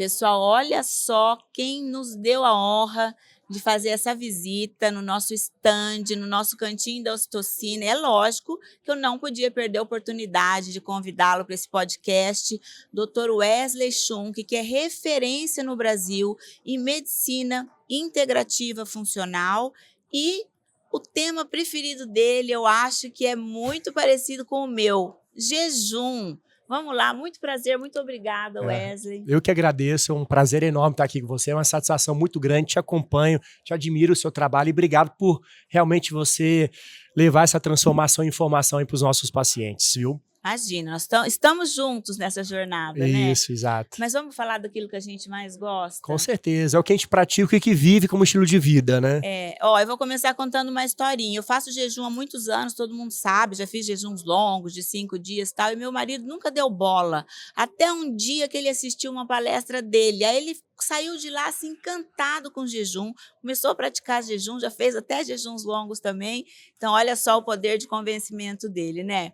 Pessoal, olha só quem nos deu a honra de fazer essa visita no nosso stand, no nosso cantinho da ocitocina. É lógico que eu não podia perder a oportunidade de convidá-lo para esse podcast, Dr. Wesley Schunk, que é referência no Brasil em medicina integrativa funcional, e o tema preferido dele, eu acho que é muito parecido com o meu: jejum. Vamos lá, muito prazer, muito obrigada, Wesley. Eu que agradeço, é um prazer enorme estar aqui com você, é uma satisfação muito grande, te acompanho, te admiro o seu trabalho e obrigado por realmente você levar essa transformação e informação para os nossos pacientes, viu? Imagina, nós estamos juntos nessa jornada, né? Isso, exato. Mas vamos falar daquilo que a gente mais gosta? Com certeza, é o que a gente pratica e que vive como estilo de vida, né? Eu vou começar contando uma historinha. Eu faço jejum há muitos anos, todo mundo sabe, já fiz jejuns longos, de 5 dias e tal, e meu marido nunca deu bola. Até um dia que ele assistiu uma palestra dele, aí ele saiu de lá assim, encantado com o jejum, começou a praticar jejum, já fez até jejuns longos também. Então, olha só o poder de convencimento dele, né?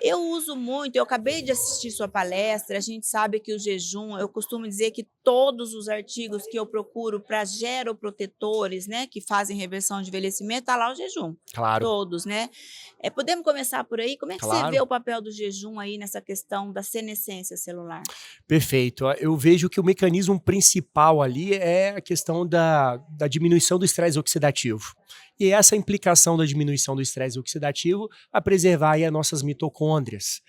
Eu uso muito, eu acabei de assistir sua palestra, a gente sabe que o jejum, eu costumo dizer que todos os artigos que eu procuro para geroprotetores, né, que fazem reversão de envelhecimento, está lá o jejum. Claro. Todos, né? Podemos começar por aí? Como é que você Claro. vê o papel do jejum aí nessa questão da senescência celular? Perfeito. Eu vejo que o mecanismo principal ali é a questão da diminuição do estresse oxidativo. E essa implicação da diminuição do estresse oxidativo a preservar aí as nossas mitocôndrias,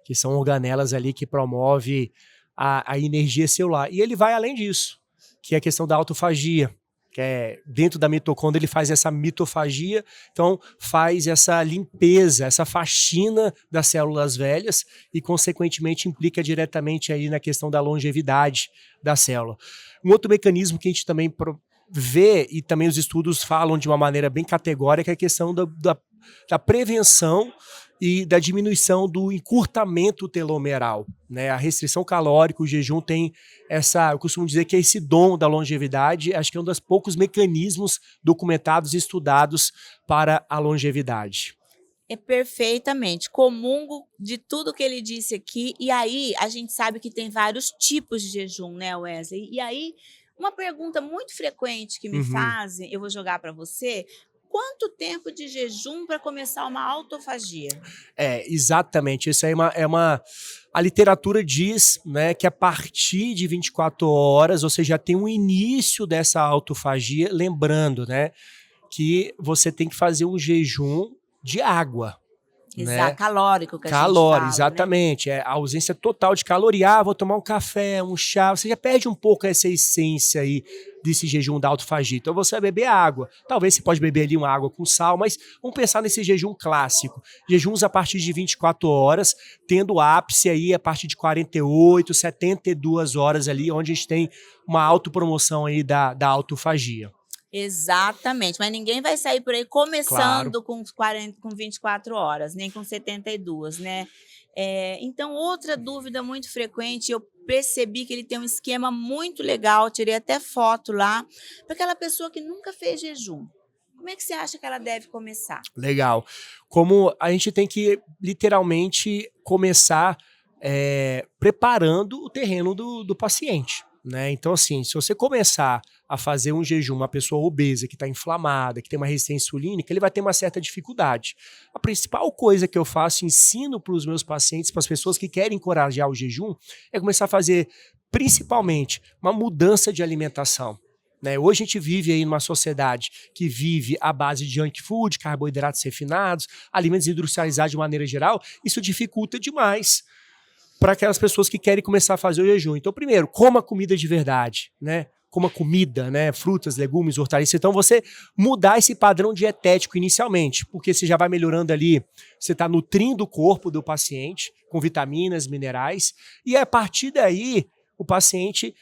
que são organelas ali que promovem a energia celular. E ele vai além disso, que é a questão da autofagia, que é dentro da mitocôndria ele faz essa mitofagia, então faz essa limpeza, essa faxina das células velhas e consequentemente implica diretamente aí na questão da longevidade da célula. Um outro mecanismo que a gente também vê, e também os estudos falam de uma maneira bem categórica, é a questão da prevenção e da diminuição do encurtamento telomeral, né? A restrição calórica, o jejum tem eu costumo dizer que é esse dom da longevidade, acho que é um dos poucos mecanismos documentados e estudados para a longevidade. Perfeitamente, comungo de tudo que ele disse aqui, e aí a gente sabe que tem vários tipos de jejum, né, Wesley? E aí, uma pergunta muito frequente que me fazem, eu vou jogar para você: quanto tempo de jejum para começar uma autofagia? Exatamente. Isso aí a literatura diz, né, que a partir de 24 horas você já tem um início dessa autofagia, lembrando, né, que você tem que fazer um jejum de água. Exato, né? Calórico que a gente fala, exatamente. Né? É a ausência total de caloria. Vou tomar um café, um chá. Você já perde um pouco essa essência aí desse jejum da autofagia. Então você vai beber água. Talvez você pode beber ali uma água com sal, mas vamos pensar nesse jejum clássico. Jejuns a partir de 24 horas, tendo ápice aí a partir de 48, 72 horas ali, onde a gente tem uma autopromoção aí da autofagia. Exatamente, mas ninguém vai sair por aí começando Claro. com 24 horas, nem com 72, né? Então, outra dúvida muito frequente, eu percebi que ele tem um esquema muito legal, tirei até foto lá, para aquela pessoa que nunca fez jejum. Como é que você acha que ela deve começar? Legal. Como a gente tem que literalmente começar preparando o terreno do paciente. Né? Então, assim, se você começar a fazer um jejum, uma pessoa obesa, que está inflamada, que tem uma resistência insulínica, ele vai ter uma certa dificuldade. A principal coisa que eu faço, ensino para os meus pacientes, para as pessoas que querem encorajar o jejum, é começar a fazer, principalmente, uma mudança de alimentação. Né? Hoje a gente vive aí numa sociedade que vive à base de junk food, carboidratos refinados, alimentos industrializados de maneira geral, isso dificulta demais para aquelas pessoas que querem começar a fazer o jejum. Então, primeiro, coma comida de verdade, né? Coma comida, né? Frutas, legumes, hortaliças. Então, você mudar esse padrão dietético inicialmente, porque você já vai melhorando ali, você está nutrindo o corpo do paciente com vitaminas, minerais, e a partir daí, o paciente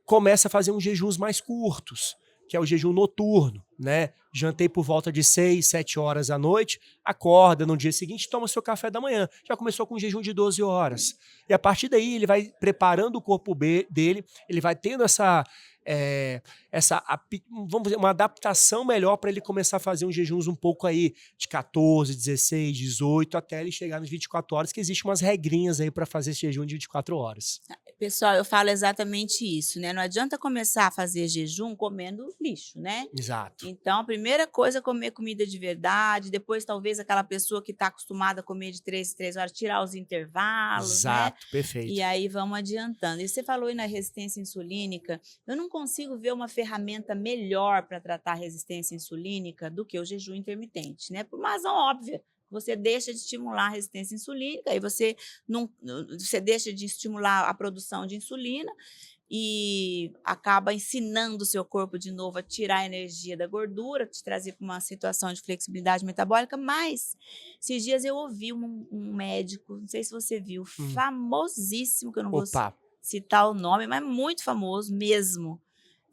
começa a fazer uns jejuns mais curtos, que é o jejum noturno, né? Jantei por volta de 6, 7 horas à noite, acorda no dia seguinte, toma seu café da manhã. Já começou com um jejum de 12 horas. E a partir daí ele vai preparando o corpo dele, ele vai tendo vamos dizer, uma adaptação melhor para ele começar a fazer uns jejuns um pouco aí de 14, 16, 18, até ele chegar nos 24 horas, que existem umas regrinhas aí para fazer esse jejum de 24 horas. Pessoal, eu falo exatamente isso, né? Não adianta começar a fazer jejum comendo lixo, né? Exato. Então, a primeira coisa é comer comida de verdade, depois talvez aquela pessoa que está acostumada a comer de 3 em 3 horas, tirar os intervalos, né? Exato, E perfeito. aí vamos adiantando. E você falou aí na resistência insulínica, eu não consigo ver uma ferramenta melhor para tratar a resistência insulínica do que o jejum intermitente, né? Por uma razão óbvia. Você deixa de estimular a resistência insulínica, aí você deixa de estimular a produção de insulina e acaba ensinando o seu corpo de novo a tirar a energia da gordura, te trazer para uma situação de flexibilidade metabólica. Mas esses dias eu ouvi um médico, não sei se você viu, Hum. famosíssimo, que eu não vou Opa, citar o nome, mas muito famoso mesmo,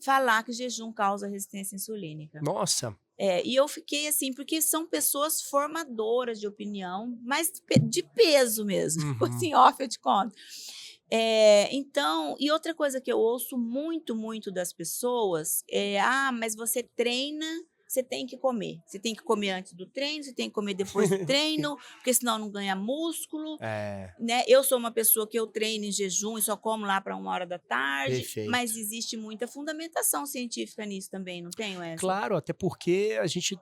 falar que o jejum causa resistência insulínica. nossa. E eu fiquei assim, porque são pessoas formadoras de opinião, mas de peso mesmo, Uhum. assim, off eu te conto. Então, e outra coisa que eu ouço muito, muito das pessoas é: "Ah, mas você treina, você tem que comer. Você tem que comer antes do treino, você tem que comer depois do treino, porque senão não ganha músculo", É, né. Eu sou uma pessoa que eu treino em jejum e só como lá para 1 hora da tarde, mas perfeito. existe muita fundamentação científica nisso também, não tem, Wesley? Claro, até porque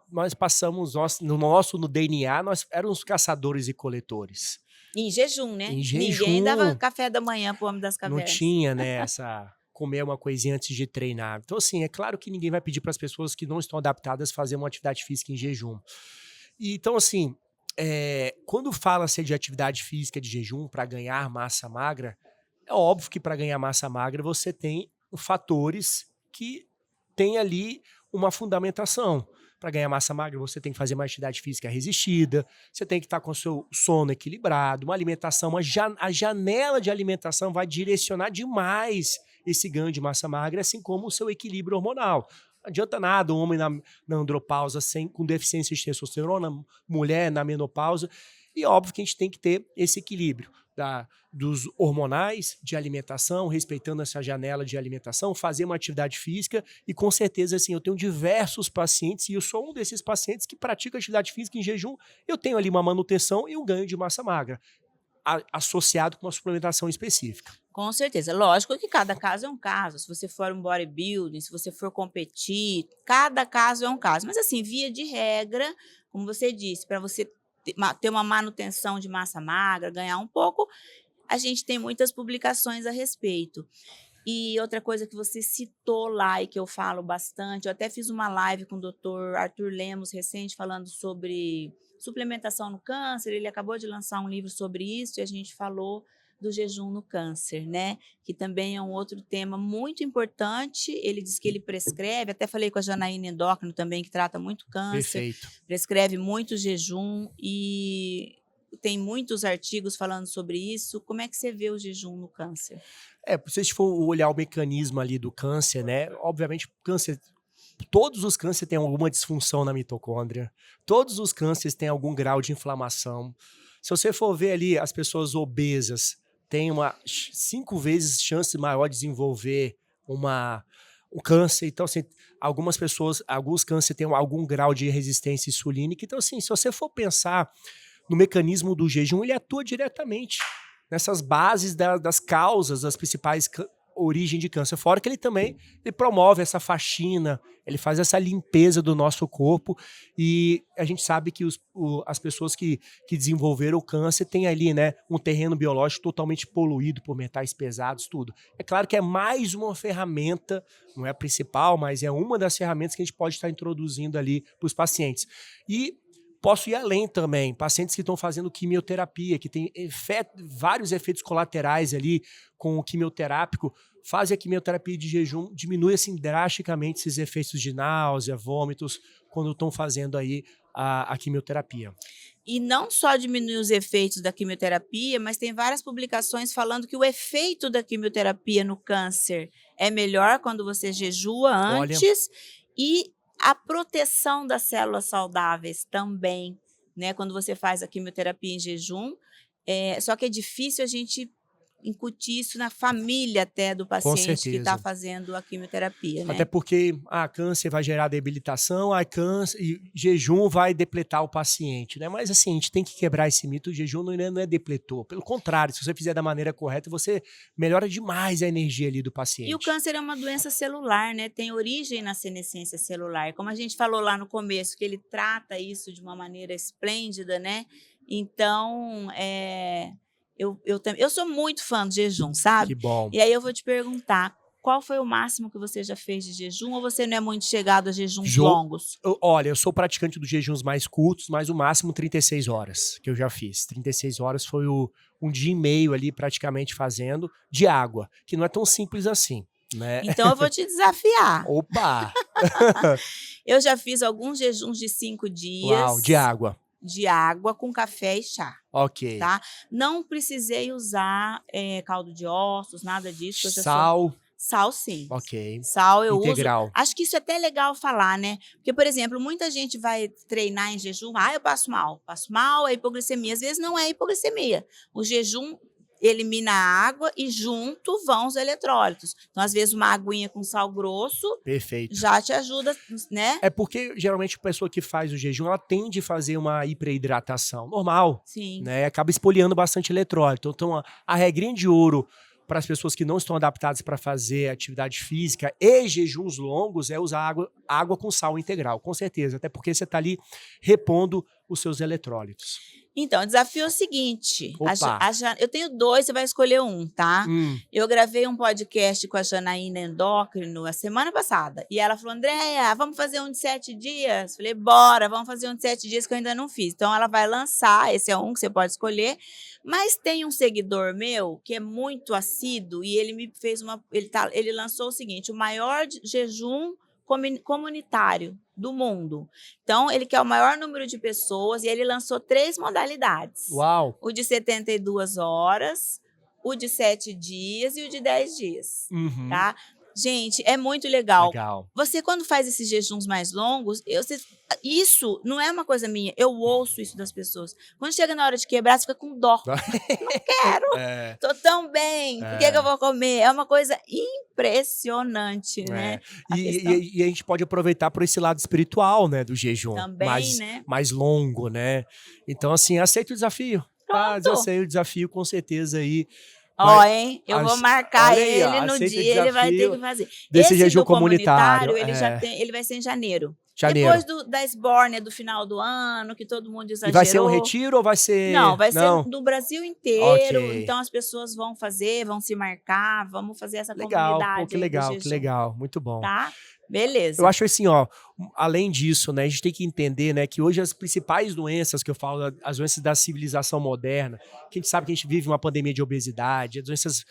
nós passamos no DNA, nós éramos caçadores e coletores. Em jejum, né. Em Ninguém dava jejum, café da manhã para o homem das não cavernas. tinha, né, essa comer uma coisinha antes de treinar. Então, assim, é claro que ninguém vai pedir para as pessoas que não estão adaptadas fazer uma atividade física em jejum. E então, assim, quando fala-se de atividade física de jejum para ganhar massa magra, é óbvio que para ganhar massa magra você tem fatores que têm ali uma fundamentação. Para ganhar massa magra, você tem que fazer uma atividade física resistida, você tem que estar com o seu sono equilibrado, uma alimentação, a janela de alimentação vai direcionar demais esse ganho de massa magra, assim como o seu equilíbrio hormonal. Não adianta nada um homem na andropausa com deficiência de testosterona, mulher na menopausa. E óbvio que a gente tem que ter esse equilíbrio dos hormonais, de alimentação, respeitando essa janela de alimentação, fazer uma atividade física e com certeza, assim, eu tenho diversos pacientes e eu sou um desses pacientes que pratica atividade física em jejum, eu tenho ali uma manutenção e um ganho de massa magra, associado com uma suplementação específica. Com certeza. Lógico que cada caso é um caso. Se você for um bodybuilding, se você for competir, cada caso é um caso. Mas assim, via de regra, como você disse, para você ter uma manutenção de massa magra, ganhar um pouco, a gente tem muitas publicações a respeito. E outra coisa que você citou lá e que eu falo bastante, eu até fiz uma live com o doutor Arthur Lemos recente falando sobre suplementação no câncer, ele acabou de lançar um livro sobre isso e a gente falou do jejum no câncer, né? Que também é um outro tema muito importante. Ele diz que ele prescreve, até falei com a Janaína Endócrino também, que trata muito câncer, Perfeito. prescreve muito jejum e tem muitos artigos falando sobre isso. Como é que você vê o jejum no câncer? Se a gente for olhar o mecanismo ali do câncer, né? Obviamente, todos os cânceres têm alguma disfunção na mitocôndria, todos os cânceres têm algum grau de inflamação. Se você for ver ali, as pessoas obesas têm 5 vezes chance maior de desenvolver um câncer. Então, assim, alguns cânceres têm algum grau de resistência insulínica. Então, assim, se você for pensar no mecanismo do jejum, ele atua diretamente nessas bases das causas, das principais origens de câncer. Fora que ele promove essa faxina, ele faz essa limpeza do nosso corpo e a gente sabe que as pessoas que desenvolveram o câncer têm ali, né, um terreno biológico totalmente poluído por metais pesados, tudo. É claro que é mais uma ferramenta, não é a principal, mas é uma das ferramentas que a gente pode estar introduzindo ali para os pacientes. E posso ir além também, pacientes que estão fazendo quimioterapia, que tem vários efeitos colaterais ali com o quimioterápico, fazem a quimioterapia de jejum, diminui assim drasticamente esses efeitos de náusea, vômitos, quando estão fazendo aí a quimioterapia. E não só diminui os efeitos da quimioterapia, mas tem várias publicações falando que o efeito da quimioterapia no câncer é melhor quando você jejua Olha, antes e a proteção das células saudáveis também, né, quando você faz a quimioterapia em jejum. Só que é difícil a gente incutir isso na família até do Com paciente que está certeza. fazendo a quimioterapia, Até né? porque câncer vai gerar debilitação, câncer, e jejum vai depletar o paciente, né? Mas assim, a gente tem que quebrar esse mito, o jejum não é depletor. Pelo contrário, se você fizer da maneira correta, você melhora demais a energia ali do E o paciente. câncer é uma doença celular, né? Tem origem na senescência celular. Como a gente falou lá no começo, que ele trata isso de uma maneira esplêndida, né? Então, eu sou muito fã do jejum, sabe? Que bom. E aí eu vou te perguntar, qual foi o máximo que você já fez de jejum ou você não é muito chegado a jejuns Jo longos? Olha, eu sou praticante dos jejuns mais curtos, mas o máximo 36 horas que eu já fiz. 36 horas foi um dia e meio ali praticamente fazendo de água, que não é tão simples assim, né? Então eu vou te desafiar. Opa! Eu já fiz alguns jejuns de 5 Uau, dias de água. de água com café e chá. Ok. Tá? Não precisei usar caldo de ossos, nada disso, que eu já sou Sal, sal sim. ok. Sal eu uso. Integral. Acho que isso é até legal falar, né? Porque, por exemplo, muita gente vai treinar em jejum, eu passo mal, é hipoglicemia. Às vezes não é hipoglicemia. O jejum elimina a água e junto vão os eletrólitos. Então, às vezes, uma aguinha com sal grosso Perfeito. já te ajuda, né? É porque geralmente a pessoa que faz o jejum, ela tende a fazer uma hiperidratação normal, Sim. né? Acaba espoliando bastante eletrólito. Então a regrinha de ouro para as pessoas que não estão adaptadas para fazer atividade física e jejuns longos é usar água com sal integral, com certeza. Até porque você está ali repondo os seus eletrólitos. Então, o desafio é o seguinte: Opa. eu tenho 2, você vai escolher um, tá? Hum, Eu gravei um podcast com a Janaína Endócrino a semana passada. E ela falou: Andréia, vamos fazer um de 7 dias? Falei: bora, vamos fazer um de 7 dias que eu ainda não fiz. Então, ela vai lançar, esse é um que você pode escolher. Mas tem um seguidor meu que é muito assíduo e ele me fez ele lançou o seguinte: o maior jejum comunitário do mundo. Então, ele quer o maior número de pessoas e ele lançou 3 modalidades. uau. O de 72 horas, o de 7 dias e o de 10 dias, Uhum. tá? Gente, é muito legal. Legal. Você, quando faz esses jejuns mais longos, isso não é uma coisa minha, eu ouço isso das pessoas. Quando chega na hora de quebrar, você fica com dó. Não quero, É, tô tão bem, por que eu vou comer? É uma coisa impressionante, né? A questão E a gente pode aproveitar por esse lado espiritual, né, do jejum, também, né? mais longo, né? Então, assim, aceita o desafio, tá? Pronto. Aceita o desafio com certeza aí. Ó, hein? Eu vou Ace- marcar olha aí, ó, ele no aceita o dia, ele vai ter desafio que fazer. desse Esse jejum do comunitário, ele vai ser em janeiro. janeiro. Depois da Esbórnia do final do ano, que todo mundo E exagerou. vai ser um retiro ou vai ser... Não, vai Não? ser do Brasil inteiro. Ok. Então as pessoas vão fazer, vão se marcar, vamos fazer essa Legal, pô, comunidade que aí do legal, que jejum, legal, muito bom. tá? Beleza. Eu acho assim, ó, além disso, né, a gente tem que entender, né, que hoje as principais doenças que eu falo, as doenças da civilização moderna, que a gente sabe que a gente vive uma pandemia de obesidade, as doenças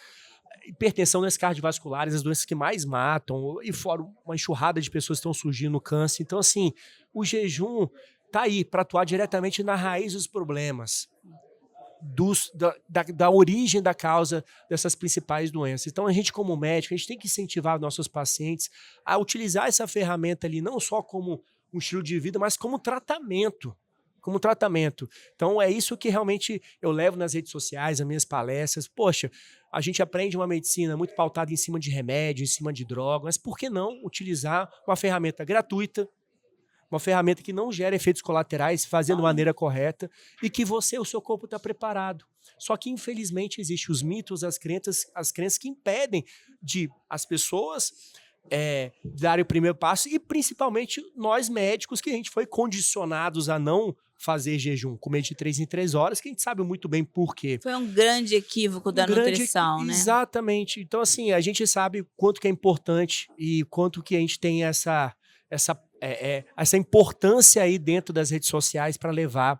hipertensão, doenças cardiovasculares, as doenças que mais matam, e fora uma enxurrada de pessoas que estão surgindo no câncer. Então, assim, o jejum tá aí para atuar diretamente na raiz dos problemas. Da origem da causa dessas principais doenças. Então, a gente, como médico, a gente tem que incentivar nossos pacientes a utilizar essa ferramenta ali, não só como um estilo de vida, mas como tratamento. Como tratamento. Então, é isso que realmente eu levo nas redes sociais, nas minhas palestras. Poxa, a gente aprende uma medicina muito pautada em cima de remédio, em cima de droga, mas por que não utilizar uma ferramenta gratuita, uma ferramenta que não gera efeitos colaterais, fazendo de maneira correta e que o seu corpo está preparado. Só que, infelizmente, existem os mitos, as crenças que impedem de as pessoas darem o primeiro passo e, principalmente, nós médicos, que a gente foi condicionados a não fazer jejum, comer de 3 em 3 horas, que a gente sabe muito bem por quê. Foi um grande equívoco da nutrição, né? Exatamente. Então, assim, a gente sabe quanto que é importante e quanto que a gente tem essa importância aí dentro das redes sociais para levar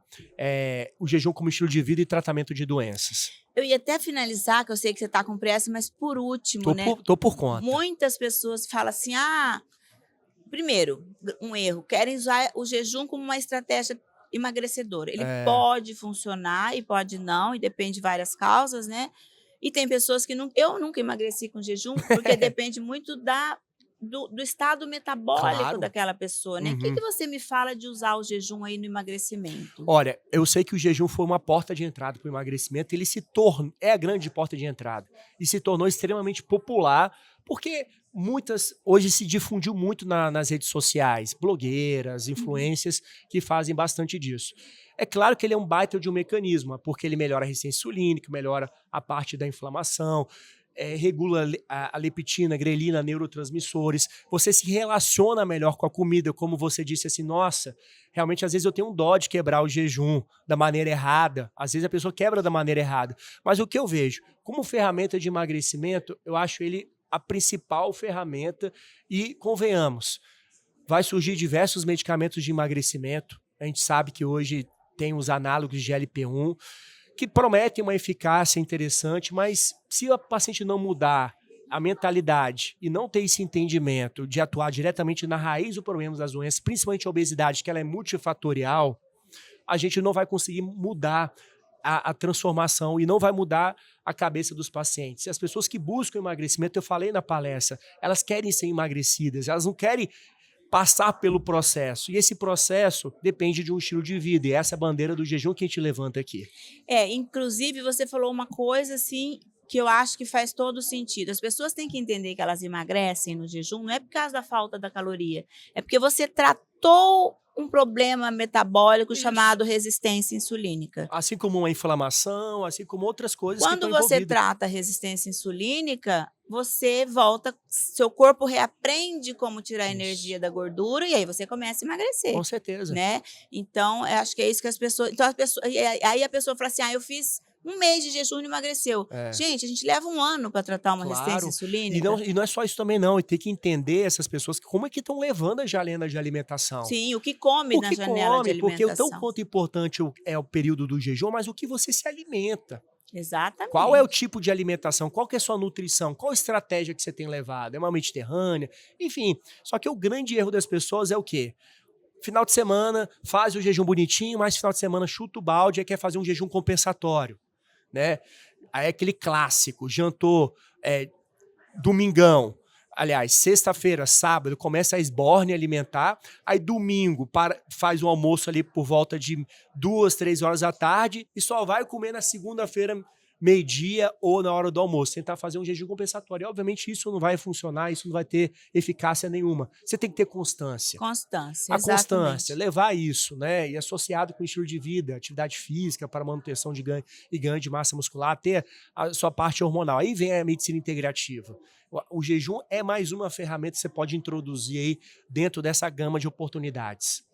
o jejum como estilo de vida e tratamento de doenças. Eu ia até finalizar, que eu sei que você está com pressa, mas por último, né? Tô por conta. Muitas pessoas falam assim, primeiro, um erro, querem usar o jejum como uma estratégia emagrecedora. Ele pode funcionar e pode não, e depende de várias causas, né? E tem pessoas que eu nunca emagreci com jejum, porque depende muito do estado metabólico Claro. daquela pessoa, né. O que Uhum. que você me fala de usar o jejum aí no emagrecimento? Olha, eu sei que o jejum foi uma porta de entrada para o emagrecimento, ele se torna é a grande porta de entrada, e se tornou extremamente popular, porque muitas hoje se difundiu muito nas redes sociais, blogueiras, Uhum. influências que fazem bastante disso. É claro que ele é um baita de um mecanismo, porque ele melhora a resistência insulínica, melhora a parte da inflamação, regula a leptina, grelina, neurotransmissores, você se relaciona melhor com a comida, como você disse assim, nossa, realmente às vezes eu tenho um dó de quebrar o jejum da maneira errada, às vezes a pessoa quebra da maneira errada, mas o que eu vejo, como ferramenta de emagrecimento, eu acho ele a principal ferramenta e convenhamos, vai surgir diversos medicamentos de emagrecimento, a gente sabe que hoje tem os análogos de GLP-1, que prometem uma eficácia interessante, mas se a paciente não mudar a mentalidade e não ter esse entendimento de atuar diretamente na raiz do problema das doenças, principalmente a obesidade, que ela é multifatorial, a gente não vai conseguir mudar a transformação e não vai mudar a cabeça dos pacientes. As pessoas que buscam emagrecimento, eu falei na palestra, elas querem ser emagrecidas, elas não querem passar pelo processo. E esse processo depende de um estilo de vida. E essa é a bandeira do jejum que a gente levanta aqui. Inclusive você falou uma coisa, assim, que eu acho que faz todo sentido. As pessoas têm que entender que elas emagrecem no jejum, não é por causa da falta da caloria, é porque você tratou um problema metabólico Isso. chamado resistência insulínica. Assim como uma inflamação, assim como outras coisas que Quando estão você envolvidas. trata a resistência insulínica, você volta, seu corpo reaprende como tirar a Isso. energia da gordura e aí você começa a emagrecer, Com certeza. né. Então, eu acho que é isso que as pessoas então aí a pessoa fala assim: "Ah, eu fiz 1 mês de jejum e emagreceu". É. Gente, a gente leva 1 ano para tratar uma resistência Claro. insulínica. E não é só isso também não, e tem que entender essas pessoas que como é que estão levando a janela de alimentação. Sim, o que come O na que janela de come, porque o tão alimentação. quanto importante é o período do jejum, mas o que você se alimenta. Qual é o Exatamente. tipo de alimentação? Qual que é a sua nutrição? Qual a estratégia que você tem levado? É uma mediterrânea? Enfim, só que o grande erro das pessoas é o quê? Final de semana faz o jejum bonitinho, mas final de semana chuta o balde e quer fazer um jejum compensatório, né? Aí é aquele clássico, jantou domingão, aliás, sexta-feira, sábado, começa a esborne alimentar, aí domingo faz o almoço ali por volta de 2, 3 horas da tarde e só vai comer na segunda-feira, meio-dia ou na hora do almoço, tentar fazer um jejum compensatório. E, obviamente isso não vai funcionar, isso não vai ter eficácia nenhuma. Você tem que ter constância. Constância, A constância, exatamente. levar isso, né? E associado com estilo de vida, atividade física para manutenção de ganho de massa muscular, ter a sua parte hormonal. Aí vem a medicina integrativa. O jejum é mais uma ferramenta que você pode introduzir aí dentro dessa gama de oportunidades.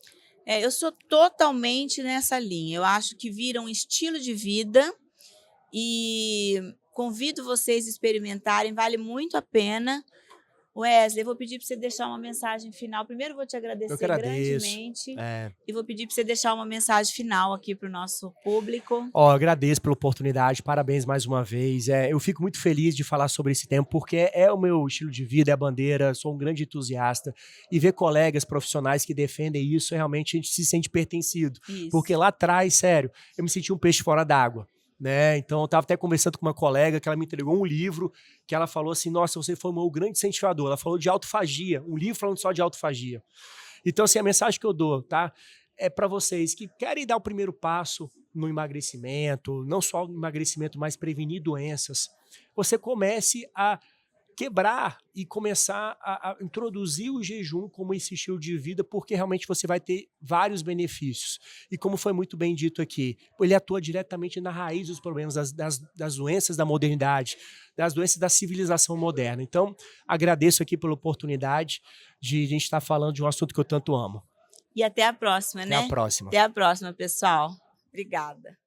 Eu sou totalmente nessa linha. Eu acho que vira um estilo de vida e convido vocês a experimentarem, vale muito a pena. Wesley, eu vou pedir para você deixar uma mensagem final. Primeiro, eu vou te Eu que agradecer agradeço. grandemente É. e vou pedir para você deixar uma mensagem final aqui para o nosso público. Ó, agradeço pela oportunidade, parabéns mais uma vez. Eu fico muito feliz de falar sobre esse tema, porque é o meu estilo de vida, é a bandeira, sou um grande entusiasta. E ver colegas profissionais que defendem isso, realmente a gente se sente pertencido. Isso. Porque lá atrás, sério, eu me senti um peixe fora d'água. Né? Então, eu estava até conversando com uma colega que ela me entregou um livro que ela falou assim, nossa, você foi o meu grande incentivador. Ela falou de autofagia, um livro falando só de autofagia. Então, assim, a mensagem que eu dou, tá? É para vocês que querem dar o primeiro passo no emagrecimento, não só no emagrecimento, mas prevenir doenças. Você comece a quebrar e começar a introduzir o jejum como esse estilo de vida, porque realmente você vai ter vários benefícios. E como foi muito bem dito aqui, ele atua diretamente na raiz dos problemas das doenças da modernidade, das doenças da civilização moderna. Então, agradeço aqui pela oportunidade de a gente estar falando de um assunto que eu tanto amo. E até a próxima, né? Até a próxima. Até a próxima, pessoal. Obrigada.